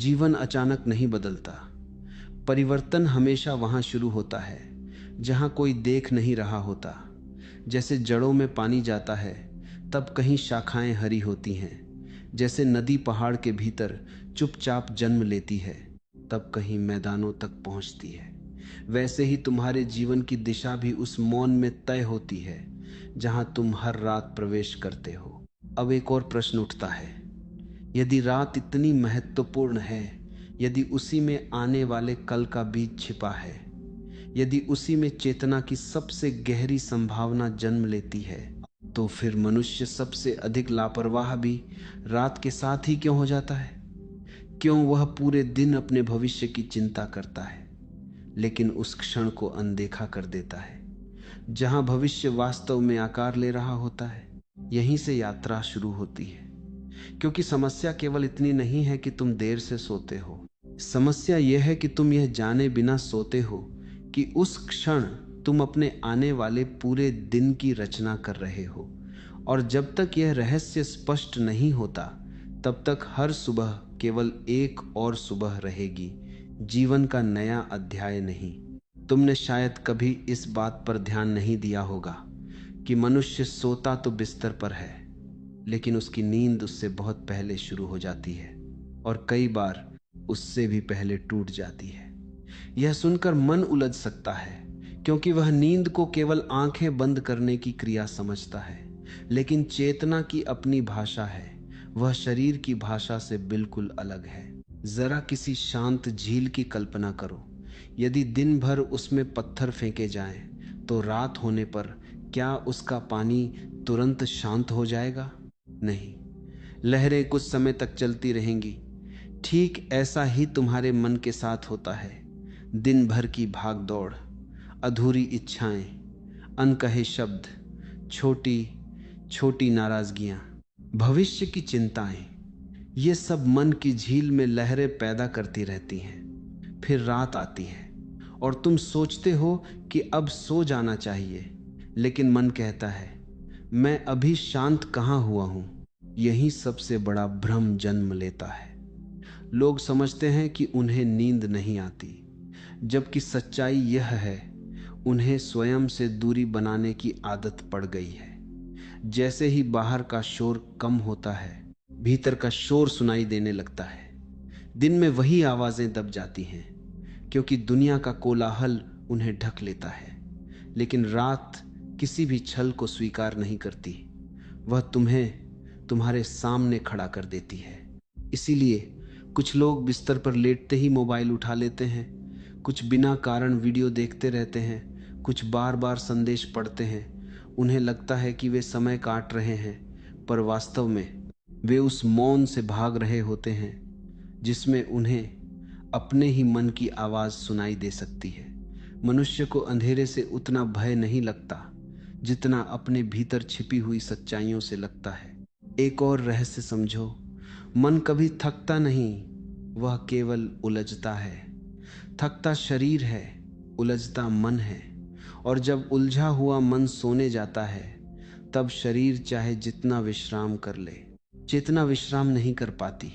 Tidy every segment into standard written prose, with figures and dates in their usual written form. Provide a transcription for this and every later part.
जीवन अचानक नहीं बदलता। परिवर्तन हमेशा वहां शुरू होता है जहां कोई देख नहीं रहा होता। जैसे जड़ों में पानी जाता है तब कहीं शाखाएं हरी होती हैं। जैसे नदी पहाड़ के भीतर चुपचाप जन्म लेती है तब कहीं मैदानों तक पहुंचती है। वैसे ही तुम्हारे जीवन की दिशा भी उस मौन में तय होती है जहां तुम हर रात प्रवेश करते हो। अब एक और प्रश्न उठता है, यदि रात इतनी महत्वपूर्ण है, यदि उसी में आने वाले कल का बीज छिपा है, यदि उसी में चेतना की सबसे गहरी संभावना जन्म लेती है, तो फिर मनुष्य सबसे अधिक लापरवाह भी रात के साथ ही क्यों हो जाता है? क्यों वह पूरे दिन अपने भविष्य की चिंता करता है लेकिन उस क्षण को अनदेखा कर देता है जहां भविष्य वास्तव में आकार ले रहा होता है? यहीं से यात्रा शुरू होती है। क्योंकि समस्या केवल इतनी नहीं है कि तुम देर से सोते हो, समस्या यह है कि तुम यह जाने बिना सोते हो कि उस क्षण तुम अपने आने वाले पूरे दिन की रचना कर रहे हो। और जब तक यह रहस्य स्पष्ट नहीं होता तब तक हर सुबह केवल एक और सुबह रहेगी, जीवन का नया अध्याय नहीं। तुमने शायद कभी इस बात पर ध्यान नहीं दिया होगा कि मनुष्य सोता तो बिस्तर पर है लेकिन उसकी नींद उससे बहुत पहले शुरू हो जाती है और कई बार उससे भी पहले टूट जाती है। यह सुनकर मन उलझ सकता है क्योंकि वह नींद को केवल आंखें बंद करने की क्रिया समझता है, लेकिन चेतना की अपनी भाषा है। वह शरीर की भाषा से बिल्कुल अलग है। जरा किसी शांत झील की कल्पना करो। यदि दिन भर उसमें पत्थर फेंके जाएं, तो रात होने पर क्या उसका पानी तुरंत शांत हो जाएगा? नहीं, लहरें कुछ समय तक चलती रहेंगी। ठीक ऐसा ही तुम्हारे मन के साथ होता है। दिन भर की भाग दौड़, अधूरी इच्छाएं, अनकहे शब्द, छोटी छोटी नाराजगियां, भविष्य की चिंताएं, ये सब मन की झील में लहरें पैदा करती रहती हैं। फिर रात आती है और तुम सोचते हो कि अब सो जाना चाहिए, लेकिन मन कहता है मैं अभी शांत कहाँ हुआ हूं। यही सबसे बड़ा भ्रम जन्म लेता है। लोग समझते हैं कि उन्हें नींद नहीं आती, जबकि सच्चाई यह है उन्हें स्वयं से दूरी बनाने की आदत पड़ गई है। जैसे ही बाहर का शोर कम होता है, भीतर का शोर सुनाई देने लगता है। दिन में वही आवाजें दब जाती हैं क्योंकि दुनिया का कोलाहल उन्हें ढक लेता है, लेकिन रात किसी भी छल को स्वीकार नहीं करती। वह तुम्हें तुम्हारे सामने खड़ा कर देती है। इसीलिए कुछ लोग बिस्तर पर लेटते ही मोबाइल उठा लेते हैं, कुछ बिना कारण वीडियो देखते रहते हैं, कुछ बार बार संदेश पढ़ते हैं। उन्हें लगता है कि वे समय काट रहे हैं, पर वास्तव में वे उस मौन से भाग रहे होते हैं जिसमें उन्हें अपने ही मन की आवाज सुनाई दे सकती है। मनुष्य को अंधेरे से उतना भय नहीं लगता जितना अपने भीतर छिपी हुई सच्चाइयों से लगता है। एक और रहस्य समझो, मन कभी थकता नहीं, वह केवल उलझता है। थकता शरीर है, उलझता मन है। और जब उलझा हुआ मन सोने जाता है तब शरीर चाहे जितना विश्राम कर ले, चेतना विश्राम नहीं कर पाती।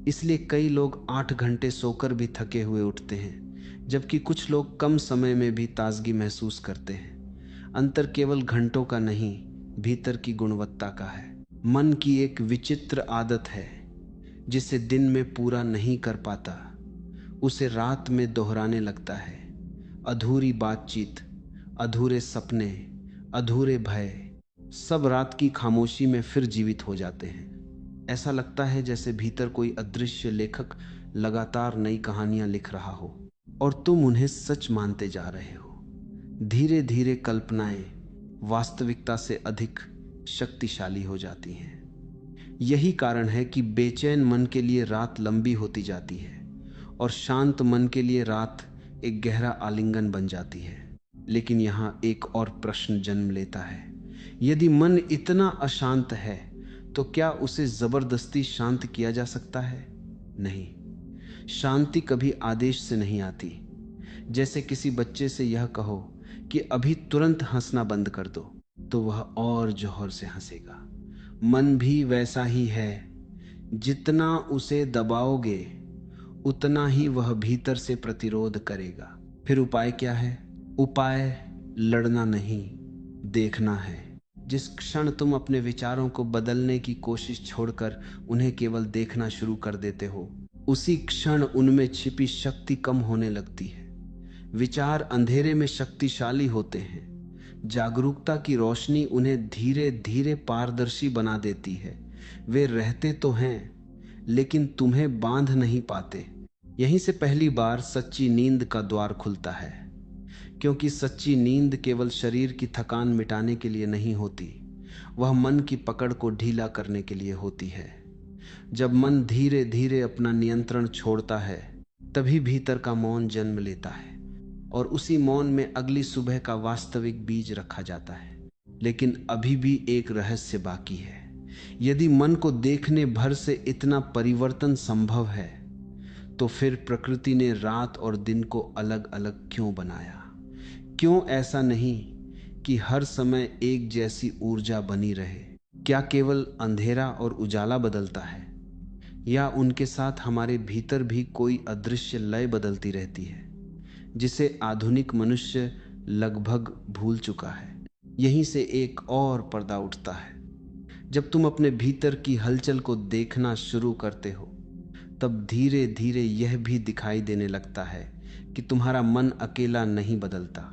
इसलिए कई लोग 8 घंटे सोकर भी थके हुए उठते हैं, जबकि कुछ लोग कम समय में भी ताजगी महसूस करते हैं। अंतर केवल घंटों का नहीं, भीतर की गुणवत्ता का है। मन की एक विचित्र आदत है, जिसे दिन में पूरा नहीं कर पाता उसे रात में दोहराने लगता है। अधूरी बातचीत, अधूरे सपने, अधूरे भय, सब रात की खामोशी में फिर जीवित हो जाते हैं। ऐसा लगता है जैसे भीतर कोई अदृश्य लेखक लगातार नई कहानियां लिख रहा हो और तुम उन्हें सच मानते जा रहे हो। धीरे धीरे कल्पनाएं वास्तविकता से अधिक शक्तिशाली हो जाती हैं। यही कारण है कि बेचैन मन के लिए रात लंबी होती जाती है और शांत मन के लिए रात एक गहरा आलिंगन बन जाती है। लेकिन यहाँ एक और प्रश्न जन्म लेता है, यदि मन इतना अशांत है तो क्या उसे जबरदस्ती शांत किया जा सकता है? नहीं, शांति कभी आदेश से नहीं आती। जैसे किसी बच्चे से यह कहो कि अभी तुरंत हंसना बंद कर दो, तो वह और जोर से हंसेगा। मन भी वैसा ही है, जितना उसे दबाओगे उतना ही वह भीतर से प्रतिरोध करेगा। फिर उपाय क्या है? उपाय लड़ना नहीं, देखना है। जिस क्षण तुम अपने विचारों को बदलने की कोशिश छोड़कर उन्हें केवल देखना शुरू कर देते हो, उसी क्षण उनमें छिपी शक्ति कम होने लगती है। विचार अंधेरे में शक्तिशाली होते हैं, जागरूकता की रोशनी उन्हें धीरे धीरे पारदर्शी बना देती है। वे रहते तो हैं लेकिन तुम्हें बांध नहीं पाते। यहीं से पहली बार सच्ची नींद का द्वार खुलता है, क्योंकि सच्ची नींद केवल शरीर की थकान मिटाने के लिए नहीं होती, वह मन की पकड़ को ढीला करने के लिए होती है। जब मन धीरे धीरे अपना नियंत्रण छोड़ता है, तभी भीतर का मौन जन्म लेता है और उसी मौन में अगली सुबह का वास्तविक बीज रखा जाता है। लेकिन अभी भी एक रहस्य बाकी है। यदि मन को देखने भर से इतना परिवर्तन संभव है, तो फिर प्रकृति ने रात और दिन को अलग अलग क्यों बनाया? क्यों ऐसा नहीं कि हर समय एक जैसी ऊर्जा बनी रहे? क्या केवल अंधेरा और उजाला बदलता है, या उनके साथ हमारे भीतर भी कोई अदृश्य लय बदलती रहती है, जिसे आधुनिक मनुष्य लगभग भूल चुका है? यहीं से एक और पर्दा उठता है। जब तुम अपने भीतर की हलचल को देखना शुरू करते हो, तब धीरे धीरे यह भी दिखाई देने लगता है कि तुम्हारा मन अकेला नहीं बदलता,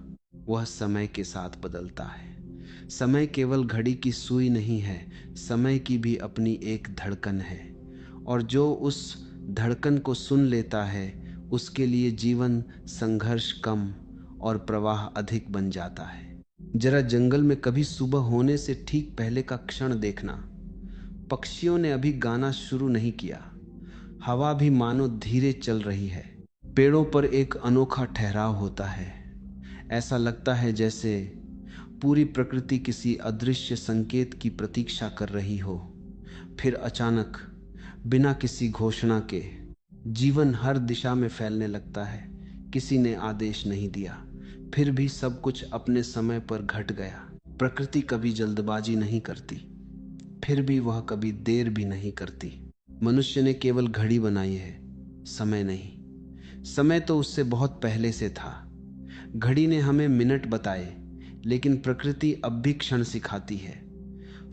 वह समय के साथ बदलता है। समय केवल घड़ी की सुई नहीं है, समय की भी अपनी एक धड़कन है, और जो उस धड़कन को सुन लेता है, उसके लिए जीवन संघर्ष कम और प्रवाह अधिक बन जाता है। जरा जंगल में कभी सुबह होने से ठीक पहले का क्षण देखना। पक्षियों ने अभी गाना शुरू नहीं किया, हवा भी मानो धीरे चल रही है। पेड़ों पर एक अनोखा ठहराव होता है। ऐसा लगता है जैसे पूरी प्रकृति किसी अदृश्य संकेत की प्रतीक्षा कर रही हो। फिर अचानक, बिना किसी घोषणा के, जीवन हर दिशा में फैलने लगता है। किसी ने आदेश नहीं दिया, फिर भी सब कुछ अपने समय पर घट गया। प्रकृति कभी जल्दबाजी नहीं करती, फिर भी वह कभी देर भी नहीं करती। मनुष्य ने केवल घड़ी बनाई है, समय नहीं। समय तो उससे बहुत पहले से था। घड़ी ने हमें मिनट बताए, लेकिन प्रकृति अब भी क्षण सिखाती है।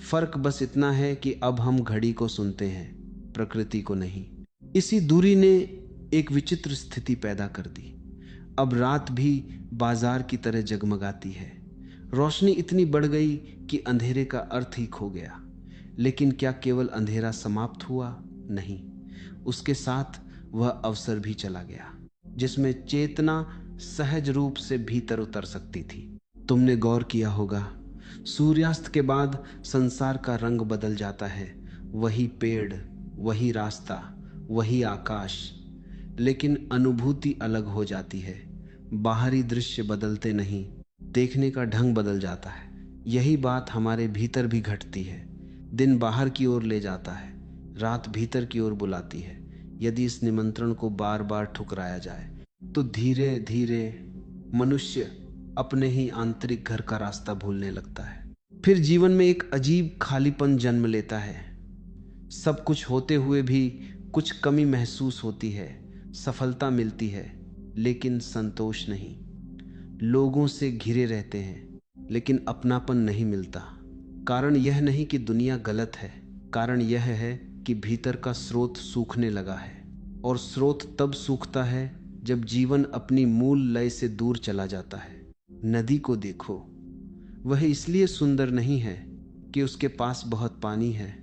फर्क बस इतना है कि अब हम घड़ी को सुनते हैं, प्रकृति को नहीं। इसी दूरी ने एक विचित्र स्थिति पैदा कर दी। अब रात भी बाजार की तरह जगमगाती है। रोशनी इतनी बढ़ गई कि अंधेरे का अर्थ ही खो गया। लेकिन क्या केवल अंधेरा समाप्त हुआ? नहीं, उसके साथ वह अवसर भी चला गया, जिसमें चेतना सहज रूप से भीतर उतर सकती थी। तुमने गौर किया होगा, सूर्यास्त के बाद संसार का रंग बदल जाता है। वही पेड़, वही रास्ता, वही आकाश, लेकिन अनुभूति अलग हो जाती है। बाहरी दृश्य बदलते नहीं, देखने का ढंग बदल जाता है। यही बात हमारे भीतर भी घटती है। दिन बाहर की ओर ले जाता है, रात भीतर की ओर बुलाती है। यदि इस निमंत्रण को बार बार ठुकराया जाए, तो धीरे धीरे मनुष्य अपने ही आंतरिक घर का रास्ता भूलने लगता है। फिर जीवन में एक अजीब खालीपन जन्म लेता है। सब कुछ होते हुए भी कुछ कमी महसूस होती है। सफलता मिलती है, लेकिन संतोष नहीं। लोगों से घिरे रहते हैं, लेकिन अपनापन नहीं मिलता। कारण यह नहीं कि दुनिया गलत है, कारण यह है कि भीतर का स्रोत सूखने लगा है। और स्रोत तब सूखता है जब जीवन अपनी मूल लय से दूर चला जाता है। नदी को देखो, वह इसलिए सुंदर नहीं है कि उसके पास बहुत पानी है।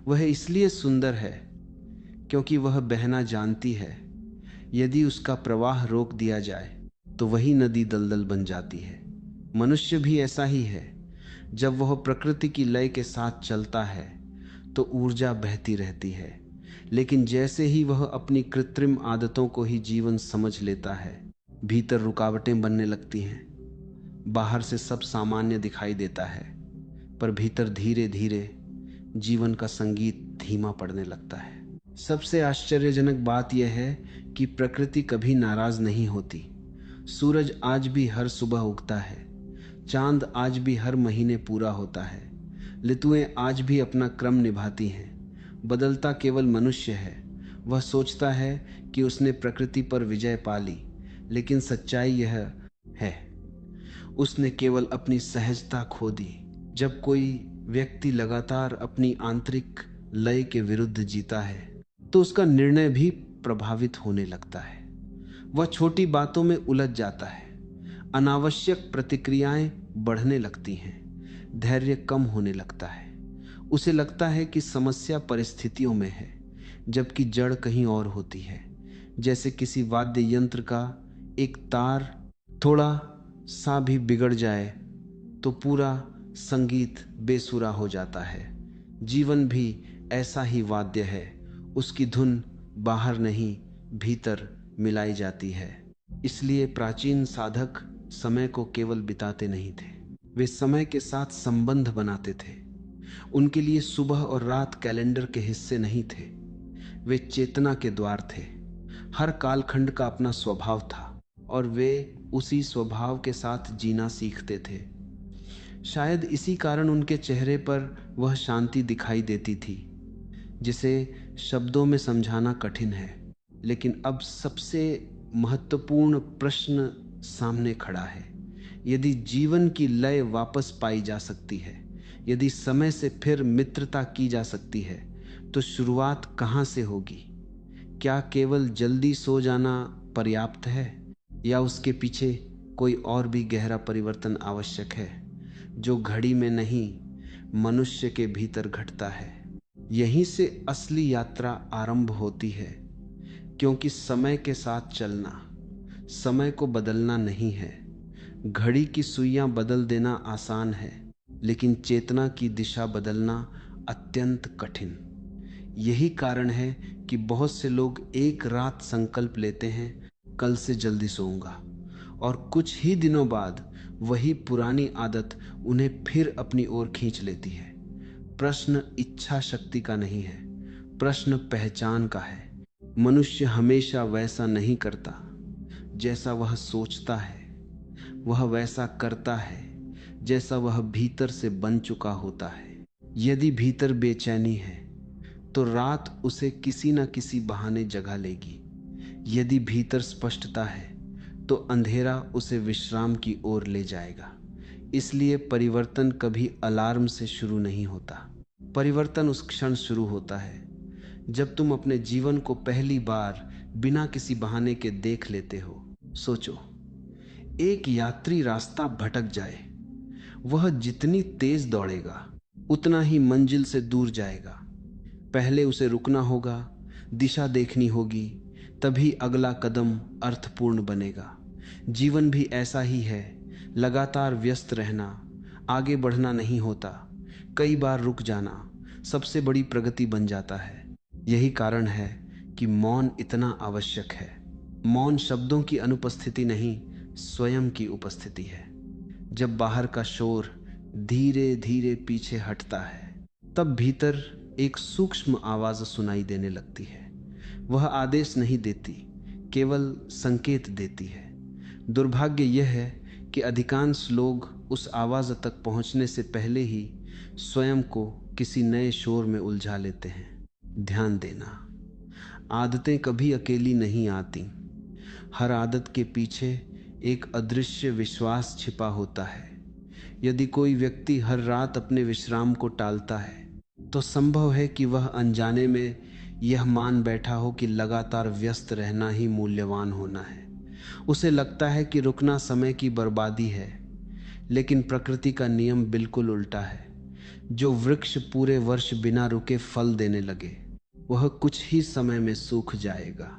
वह इसलिए सुंदर है क्योंकि वह बहना जानती है। यदि उसका प्रवाह रोक दिया जाए तो वही नदी दलदल बन जाती है। मनुष्य भी ऐसा ही है। जब वह प्रकृति की लय के साथ चलता है तो ऊर्जा बहती रहती है, लेकिन जैसे ही वह अपनी कृत्रिम आदतों को ही जीवन समझ लेता है, भीतर रुकावटें बनने लगती हैं। बाहर से सब सामान्य दिखाई देता है, पर भीतर धीरे धीरे जीवन का संगीत धीमा पड़ने लगता है। सबसे आश्चर्यजनक बात यह है कि प्रकृति कभी नाराज नहीं होती। सूरज आज भी हर सुबह उगता है, चांद आज भी हर महीने पूरा होता है, ऋतुएं आज भी अपना क्रम निभाती हैं। बदलता केवल मनुष्य है। वह सोचता है कि उसने प्रकृति पर विजय पा ली, लेकिन सच्चाई यह है, उसने केवल अपनी सहजता खो दी। जब कोई व्यक्ति लगातार अपनी आंतरिक लय के विरुद्ध जीता है तो उसका निर्णय भी प्रभावित होने लगता है। वह छोटी बातों में उलझ जाता है, अनावश्यक प्रतिक्रियाएं बढ़ने लगती हैं, धैर्य कम होने लगता है। उसे लगता है कि समस्या परिस्थितियों में है, जबकि जड़ कहीं और होती है। जैसे किसी वाद्य यंत्र का एक तार थोड़ा सा भी बिगड़ जाए तो पूरा संगीत बेसुरा हो जाता है। जीवन भी ऐसा ही वाद्य है, उसकी धुन बाहर नहीं भीतर मिलाई जाती है। इसलिए प्राचीन साधक समय को केवल बिताते नहीं थे, वे समय के साथ संबंध बनाते थे। उनके लिए सुबह और रात कैलेंडर के हिस्से नहीं थे, वे चेतना के द्वार थे। हर कालखंड का अपना स्वभाव था और वे उसी स्वभाव के साथ जीना सीखते थे। शायद इसी कारण उनके चेहरे पर वह शांति दिखाई देती थी जिसे शब्दों में समझाना कठिन है। लेकिन अब सबसे महत्वपूर्ण प्रश्न सामने खड़ा है। यदि जीवन की लय वापस पाई जा सकती है, यदि समय से फिर मित्रता की जा सकती है, तो शुरुआत कहाँ से होगी? क्या केवल जल्दी सो जाना पर्याप्त है, या उसके पीछे कोई और भी गहरा परिवर्तन आवश्यक है जो घड़ी में नहीं, मनुष्य के भीतर घटता है? यहीं से असली यात्रा आरंभ होती है, क्योंकि समय के साथ चलना समय को बदलना नहीं है। घड़ी की सुइयां बदल देना आसान है, लेकिन चेतना की दिशा बदलना अत्यंत कठिन। यही कारण है कि बहुत से लोग एक रात संकल्प लेते हैं, कल से जल्दी सोऊंगा, और कुछ ही दिनों बाद वही पुरानी आदत उन्हें फिर अपनी ओर खींच लेती है। प्रश्न इच्छा शक्ति का नहीं है, प्रश्न पहचान का है। मनुष्य हमेशा वैसा नहीं करता जैसा वह सोचता है, वह वैसा करता है जैसा वह भीतर से बन चुका होता है। यदि भीतर बेचैनी है तो रात उसे किसी न किसी बहाने जगा लेगी। यदि भीतर स्पष्टता है तो अंधेरा उसे विश्राम की ओर ले जाएगा। इसलिए परिवर्तन कभी अलार्म से शुरू नहीं होता। परिवर्तन उस क्षण शुरू होता है जब तुम अपने जीवन को पहली बार बिना किसी बहाने के देख लेते हो। सोचो, एक यात्री रास्ता भटक जाए, वह जितनी तेज दौड़ेगा उतना ही मंजिल से दूर जाएगा। पहले उसे रुकना होगा, दिशा देखनी होगी, तभी अगला कदम अर्थपूर्ण बनेगा। जीवन भी ऐसा ही है, लगातार व्यस्त रहना, आगे बढ़ना नहीं होता। कई बार रुक जाना सबसे बड़ी प्रगति बन जाता है। यही कारण है कि मौन इतना आवश्यक है। मौन शब्दों की अनुपस्थिति नहीं, स्वयं की उपस्थिति है। जब बाहर का शोर धीरे धीरे पीछे हटता है, तब भीतर एक सूक्ष्म आवाज सुनाई देने लगती है। वह आदेश नहीं देती, केवल संकेत देती है। दुर्भाग्य यह है कि अधिकांश लोग उस आवाज तक पहुंचने से पहले ही स्वयं को किसी नए शोर में उलझा लेते हैं। ध्यान देना, आदतें कभी अकेली नहीं आती। हर आदत के पीछे एक अदृश्य विश्वास छिपा होता है। यदि कोई व्यक्ति हर रात अपने विश्राम को टालता है तो संभव है कि वह अनजाने में यह मान बैठा हो कि लगातार व्यस्त रहना ही मूल्यवान होना है। उसे लगता है कि रुकना समय की बर्बादी है, लेकिन प्रकृति का नियम बिल्कुल उल्टा है। जो वृक्ष पूरे वर्ष बिना रुके फल देने लगे, वह कुछ ही समय में सूख जाएगा।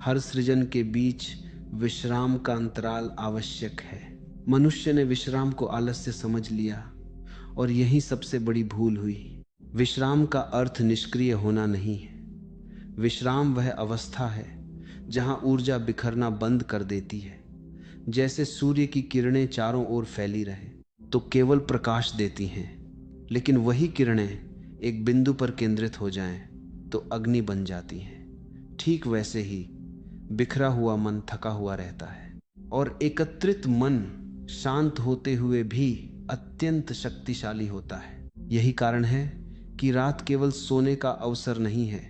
हर सृजन के बीच विश्राम का अंतराल आवश्यक है। मनुष्य ने विश्राम को आलस्य समझ लिया और यही सबसे बड़ी भूल हुई। विश्राम का अर्थ निष्क्रिय होना नहीं है। विश्राम वह अवस्था है जहां ऊर्जा बिखरना बंद कर देती है। जैसे सूर्य की किरणें चारों ओर फैली रहे तो केवल प्रकाश देती हैं, लेकिन वही किरणें एक बिंदु पर केंद्रित हो जाएं तो अग्नि बन जाती हैं। ठीक वैसे ही बिखरा हुआ मन थका हुआ रहता है, और एकत्रित मन शांत होते हुए भी अत्यंत शक्तिशाली होता है। यही कारण है कि रात केवल सोने का अवसर नहीं है,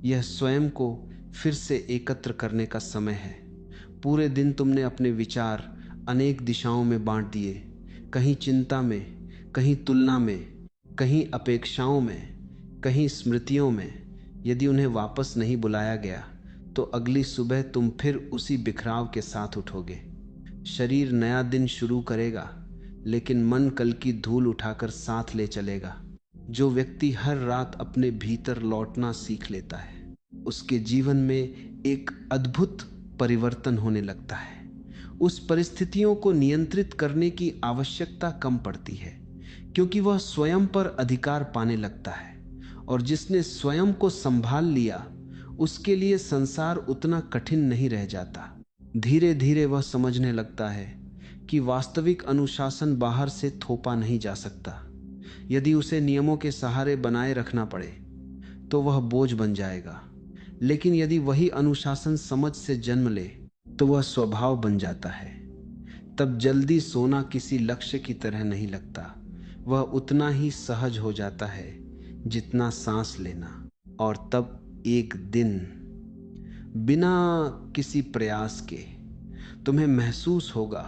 यह स्वयं को फिर से एकत्र करने का समय है। पूरे दिन तुमने अपने विचार अनेक दिशाओं में बांट दिए, कहीं चिंता में, कहीं तुलना में, कहीं अपेक्षाओं में, कहीं स्मृतियों में। यदि उन्हें वापस नहीं बुलाया गया तो अगली सुबह तुम फिर उसी बिखराव के साथ उठोगे। शरीर नया दिन शुरू करेगा, लेकिन मन कल की धूल उठाकर साथ ले चलेगा। जो व्यक्ति हर रात अपने भीतर लौटना सीख लेता है, उसके जीवन में एक अद्भुत परिवर्तन होने लगता है। उस परिस्थितियों को नियंत्रित करने की आवश्यकता कम पड़ती है, क्योंकि वह स्वयं पर अधिकार पाने लगता है। और जिसने स्वयं को संभाल लिया, उसके लिए संसार उतना कठिन नहीं रह जाता। धीरे धीरे वह समझने लगता है कि वास्तविक अनुशासन बाहर से थोपा नहीं जा सकता। यदि उसे नियमों के सहारे बनाए रखना पड़े तो वह बोझ बन जाएगा, लेकिन यदि वही अनुशासन समझ से जन्म ले तो वह स्वभाव बन जाता है। तब जल्दी सोना किसी लक्ष्य की तरह नहीं लगता, वह उतना ही सहज हो जाता है जितना सांस लेना। और तब एक दिन, बिना किसी प्रयास के, तुम्हें महसूस होगा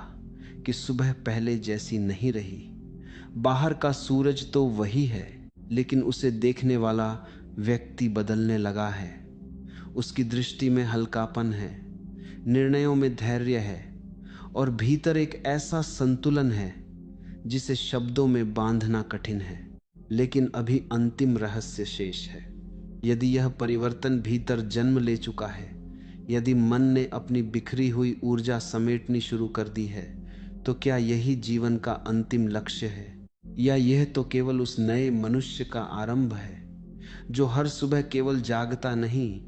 कि सुबह पहले जैसी नहीं रही। बाहर का सूरज तो वही है, लेकिन उसे देखने वाला व्यक्ति बदलने लगा है। उसकी दृष्टि में हल्कापन है, निर्णयों में धैर्य है, और भीतर एक ऐसा संतुलन है जिसे शब्दों में बांधना कठिन है। लेकिन अभी अंतिम रहस्य शेष है। यदि यह परिवर्तन भीतर जन्म ले चुका है, यदि मन ने अपनी बिखरी हुई ऊर्जा समेटनी शुरू कर दी है, तो क्या यही जीवन का अंतिम लक्ष्य है, या यह तो केवल उस नए मनुष्य का आरंभ है जो हर सुबह केवल जागता नहीं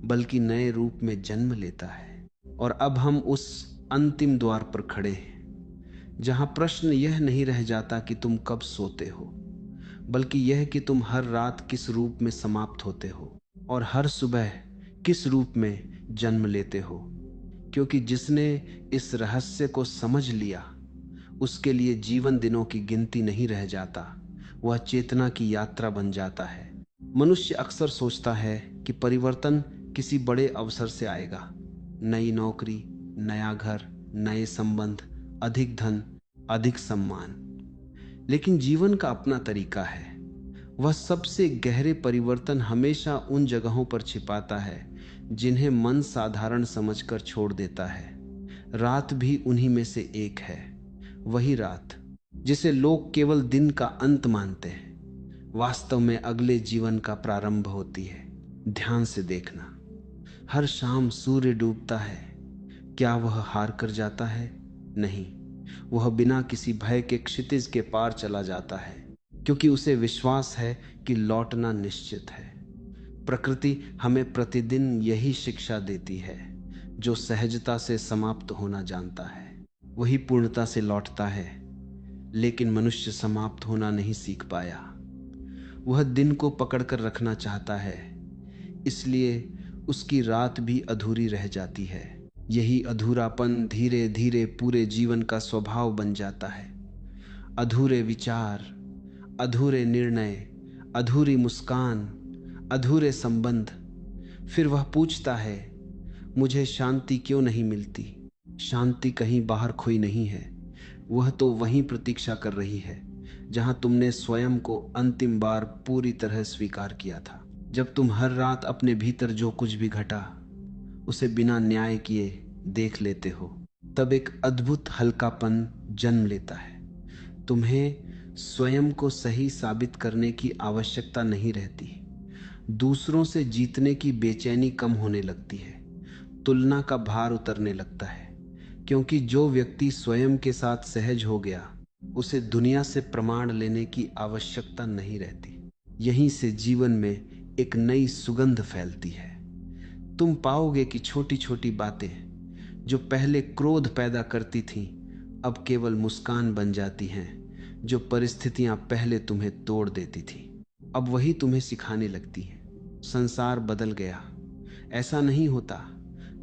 बल्कि नए रूप में जन्म लेता है। और अब हम उस अंतिम द्वार पर खड़े हैं, जहां प्रश्न यह नहीं रह जाता कि तुम कब सोते हो, बल्कि यह कि तुम हर रात किस रूप में समाप्त होते हो और हर सुबह किस रूप में जन्म लेते हो। क्योंकि जिसने इस रहस्य को समझ लिया, उसके लिए जीवन दिनों की गिनती नहीं रह जाता, वह चेतना की यात्रा बन जाता है। मनुष्य अक्सर सोचता है कि परिवर्तन किसी बड़े अवसर से आएगा, नई नौकरी, नया घर, नए संबंध, अधिक धन, अधिक सम्मान। लेकिन जीवन का अपना तरीका है। वह सबसे गहरे परिवर्तन हमेशा उन जगहों पर छिपाता है जिन्हें मन साधारण समझकर छोड़ देता है। रात भी उन्हीं में से एक है, वही रात जिसे लोग केवल दिन का अंत मानते हैं, वास्तव में अगले जीवन का प्रारंभ होती है। ध्यान से देखना, हर शाम सूर्य डूबता है। क्या वह हार कर जाता है? नहीं, वह बिना किसी भय के क्षितिज के पार चला जाता है, क्योंकि उसे विश्वास है कि लौटना निश्चित है। प्रकृति हमें प्रतिदिन यही शिक्षा देती है। जो सहजता से समाप्त होना जानता है वही पूर्णता से लौटता है। लेकिन मनुष्य समाप्त होना नहीं सीख पाया। वह दिन को पकड़कर रखना चाहता है, इसलिए उसकी रात भी अधूरी रह जाती है। यही अधूरापन धीरे धीरे पूरे जीवन का स्वभाव बन जाता है। अधूरे विचार, अधूरे निर्णय, अधूरी मुस्कान, अधूरे संबंध। फिर वह पूछता है, मुझे शांति क्यों नहीं मिलती? शांति कहीं बाहर खोई नहीं है, वह तो वहीं प्रतीक्षा कर रही है जहां तुमने स्वयं को अंतिम बार पूरी तरह स्वीकार किया था। जब तुम हर रात अपने भीतर जो कुछ भी घटा उसे बिना न्याय किए देख लेते हो, तब एक अद्भुत हल्कापन जन्म लेता है। तुम्हें स्वयं को सही साबित करने की आवश्यकता नहीं रहती। दूसरों से जीतने की बेचैनी कम होने लगती है। तुलना का भार उतरने लगता है, क्योंकि जो व्यक्ति स्वयं के साथ सहज हो गया, उसे दुनिया से प्रमाण लेने की आवश्यकता नहीं रहती। यहीं से जीवन में एक नई सुगंध फैलती है। तुम पाओगे कि छोटी छोटी बातें जो पहले क्रोध पैदा करती थीं, अब केवल मुस्कान बन जाती हैं। जो परिस्थितियां पहले तुम्हें तोड़ देती थीं, अब वही तुम्हें सिखाने लगती हैं। संसार बदल गया, ऐसा नहीं होता।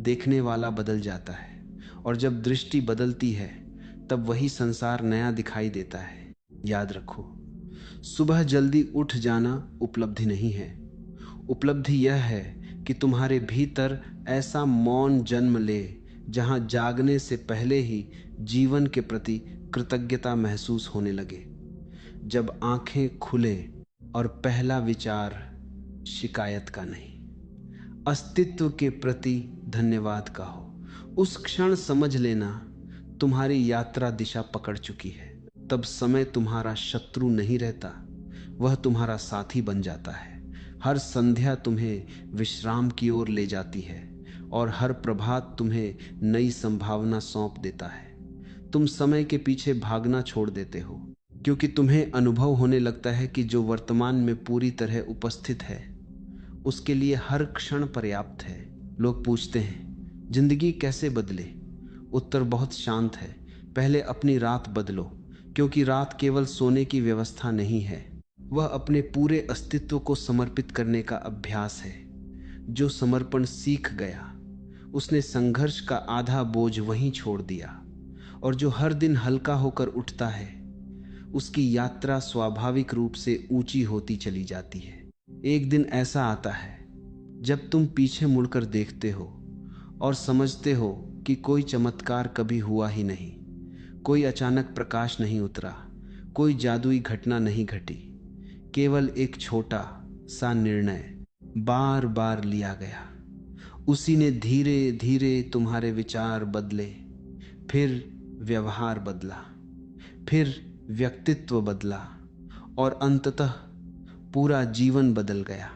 देखने वाला बदल जाता है, और जब दृष्टि बदलती है तब वही संसार नया दिखाई देता है। याद रखो, सुबह जल्दी उठ जाना उपलब्धि नहीं है। उपलब्धि यह है कि तुम्हारे भीतर ऐसा मौन जन्म ले जहां जागने से पहले ही जीवन के प्रति कृतज्ञता महसूस होने लगे। जब आंखें खुले और पहला विचार शिकायत का नहीं, अस्तित्व के प्रति धन्यवाद का हो, उस क्षण समझ लेना तुम्हारी यात्रा दिशा पकड़ चुकी है। तब समय तुम्हारा शत्रु नहीं रहता, वह तुम्हारा साथी बन जाता है। हर संध्या तुम्हें विश्राम की ओर ले जाती है और हर प्रभात तुम्हें नई संभावना सौंप देता है। तुम समय के पीछे भागना छोड़ देते हो, क्योंकि तुम्हें अनुभव होने लगता है कि जो वर्तमान में पूरी तरह उपस्थित है उसके लिए हर क्षण पर्याप्त है। लोग पूछते हैं, जिंदगी कैसे बदले? उत्तर बहुत शांत है। पहले अपनी रात बदलो, क्योंकि रात केवल सोने की व्यवस्था नहीं है, वह अपने पूरे अस्तित्व को समर्पित करने का अभ्यास है। जो समर्पण सीख गया उसने संघर्ष का आधा बोझ वहीं छोड़ दिया, और जो हर दिन हल्का होकर उठता है उसकी यात्रा स्वाभाविक रूप से ऊंची होती चली जाती है। एक दिन ऐसा आता है जब तुम पीछे मुड़कर देखते हो और समझते हो कि कोई चमत्कार कभी हुआ ही नहीं, कोई अचानक प्रकाश नहीं उतरा, कोई जादुई घटना नहीं घटी। केवल एक छोटा सा निर्णय बार बार लिया गया, उसी ने धीरे धीरे तुम्हारे विचार बदले, फिर व्यवहार बदला, फिर व्यक्तित्व बदला और अंततः पूरा जीवन बदल गया।